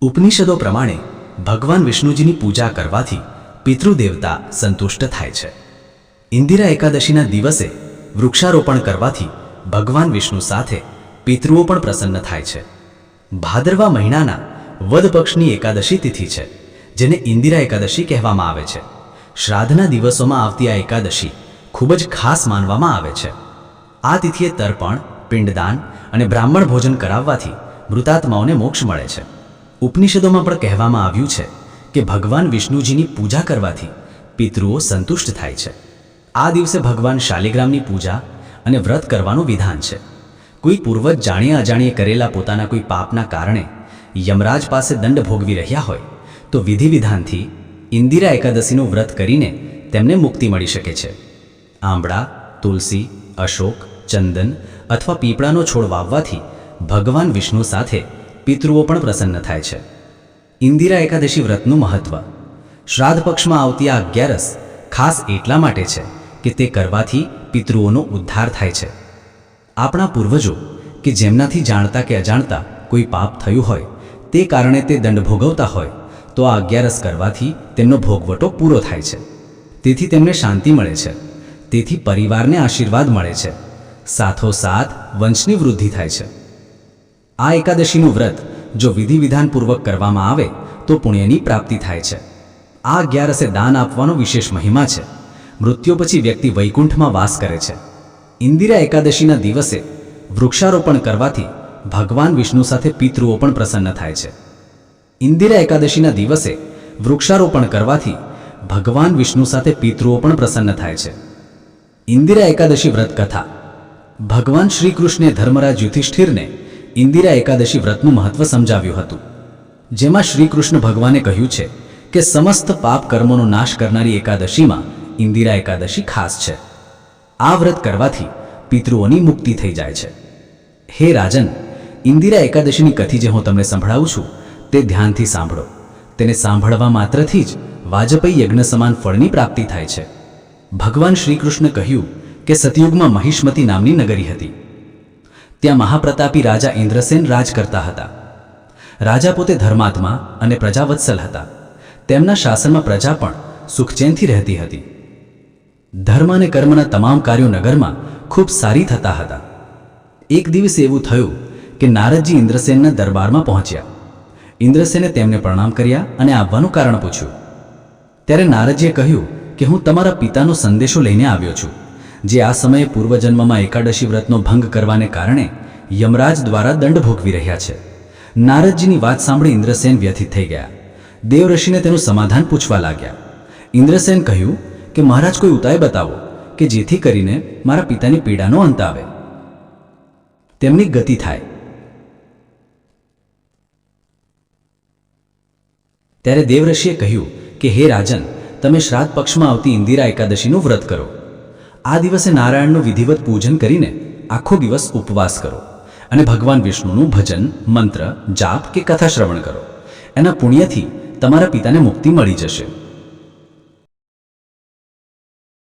ઉપનિષદો પ્રમાણે ભગવાન વિષ્ણુજીની પૂજા કરવાથી પિતૃદેવતા સંતુષ્ટ થાય છે. ઇન્દિરા એકાદશીના દિવસે વૃક્ષારોપણ કરવાથી ભગવાન વિષ્ણુ સાથે પિતૃઓ પણ પ્રસન્ન થાય છે. ભાદરવા મહિનાના વદ પક્ષની એકાદશી તિથિ છે, જેને ઇન્દિરા એકાદશી કહેવામાં આવે છે. શ્રાદ્ધના દિવસોમાં આવતી આ એકાદશી ખૂબ જ ખાસ માનવામાં આવે છે. આ તિથિએ તર્પણ, પિંડદાન અને બ્રાહ્મણ ભોજન કરાવવાથી મૃતાત્માઓને મોક્ષ મળે છે. ઉપનિષદોમાં પણ કહેવામાં આવ્યું છે કે ભગવાન વિષ્ણુજીની પૂજા કરવાથી પિતૃઓ સંતુષ્ટ થાય છે. આ દિવસે ભગવાન શાલિગ્રામની પૂજા અને વ્રત કરવાનું વિધાન છે. કોઈ પૂર્વજ જાણીએ અજાણીએ કરેલા પોતાના કોઈ પાપના કારણે યમરાજ પાસે દંડ ભોગવી રહ્યા હોય તો વિધિ વિધાનથી ઇન્દિરા એકાદશીનું વ્રત કરીને તેમને મુક્તિ મળી શકે છે. આંબળા, તુલસી, અશોક, ચંદન અથવા પીપળાનો છોડ વાવવાથી ભગવાન વિષ્ણુ સાથે પિતૃઓ પણ પ્રસન્ન થાય છે. ઇન્દિરા એકાદશી વ્રતનું મહત્વ. શ્રાદ્ધ પક્ષમાં આવતી આ 11 ખાસ એટલા માટે છે કે તે કરવાથી પિતૃઓનો ઉદ્ધાર થાય છે. આપણા પૂર્વજો કે જેમનાથી જાણતા કે અજાણતા કોઈ પાપ થયું હોય તે કારણે તે દંડ ભોગવતા હોય તો આ 11 કરવાથી તેમનો ભોગવટો પૂરો થાય છે. તેથી તેમને શાંતિ મળે છે. તેથી પરિવારને આશીર્વાદ મળે છે. સાથોસાથ વંશની વૃદ્ધિ થાય છે. આ એકાદશીનું વ્રત જો વિધિ વિધાનપૂર્વક કરવામાં આવે તો પુણ્યની પ્રાપ્તિ થાય છે. આ 11 દાન આપવાનો વિશેષ મહિમા છે. મૃત્યુ પછી વ્યક્તિ વૈકુંઠમાં વાસ કરે છે. ઇન્દિરા એકાદશીના દિવસે વૃક્ષારોપણ કરવાથી ભગવાન વિષ્ણુ સાથે પિતૃઓ પણ પ્રસન્ન થાય છે. ઇન્દિરા એકાદશીના દિવસે વૃક્ષારોપણ કરવાથી ભગવાન વિષ્ણુ સાથે પિતૃઓ પણ પ્રસન્ન થાય છે. ઇન્દિરા એકાદશી વ્રત કથા. ભગવાન શ્રી કૃષ્ણે ધર્મરાજ યુધિષ્ઠિરને ઇન્દિરા એકાદશી વ્રતનું મહત્વ સમજાવ્યું હતું. જેમાં શ્રી કૃષ્ણ ભગવાને કહ્યું છે કે સમસ્ત પાપ કર્મોનો નાશ કરનારી એકાદશીમાં ઇન્દિરા એકાદશી ખાસ છે. આ વ્રત કરવાથી પિતૃઓની મુક્તિ થઈ જાય છે. હે રાજન, ઇન્દિરા એકાદશીની કથા જે હું તમને સંભળાવું છું તે ધ્યાનથી સાંભળો. તેને સાંભળવા માત્રથી જ વાજપેયી યજ્ઞ સમાન ફળની પ્રાપ્તિ થાય છે. ભગવાન શ્રી કૃષ્ણ કહ્યું કે સતયુગમાં મહિષ્મતી નામની નગરી હતી. ત્યાં મહાપ્રતાપી રાજા ઇન્દ્રસેન રાજ કરતા હતા. રાજા પોતે ધર્માત્મા અને પ્રજાવત્સલ હતા. તેમના શાસનમાં પ્રજા પણ સુખચેનથી રહેતી હતી. ધર્મ અને કર્મના તમામ કાર્યો નગરમાં ખૂબ સારી થતા હતા. એક દિવસ એવું થયું કે નારદજી ઇન્દ્રસેનના દરબારમાં પહોંચ્યા. ઇન્દ્રસેને તેમને પ્રણામ કર્યા અને આવવાનું કારણ પૂછ્યું. ત્યારે નારદજીએ કહ્યું કે હું તમારા પિતાનો સંદેશો લઈને આવ્યો છું, જે આ સમયે પૂર્વજન્મમાં એકાદશી વ્રતનો ભંગ કરવાને કારણે યમરાજ દ્વારા દંડ ભોગવી રહ્યા છે. નારદજીની વાત સાંભળી ઇન્દ્રસેન વ્યથિત થઈ ગયા. દેવઋષિને તેનું સમાધાન પૂછવા લાગ્યા. ઇન્દ્રસેન કહ્યું કે મહારાજ, કોઈ ઉપાય બતાવો કે જેથી કરીને મારા પિતાની પીડાનો અંત આવે, તેમની ગતિ થાય. ત્યારે દેવઋષિએ કહ્યું કે હે રાજન, તમે શ્રાદ્ધ પક્ષમાં આવતી ઇન્દિરા એકાદશીનું વ્રત કરો. આ દિવસે નારાયણનું વિધિવત પૂજન કરીને આખો દિવસ ઉપવાસ કરો અને ભગવાન વિષ્ણુનું ભજન, મંત્ર, જાપ કે કથા શ્રવણ કરો. એના પુણ્યથી તમારા પિતાને મુક્તિ મળી જશે.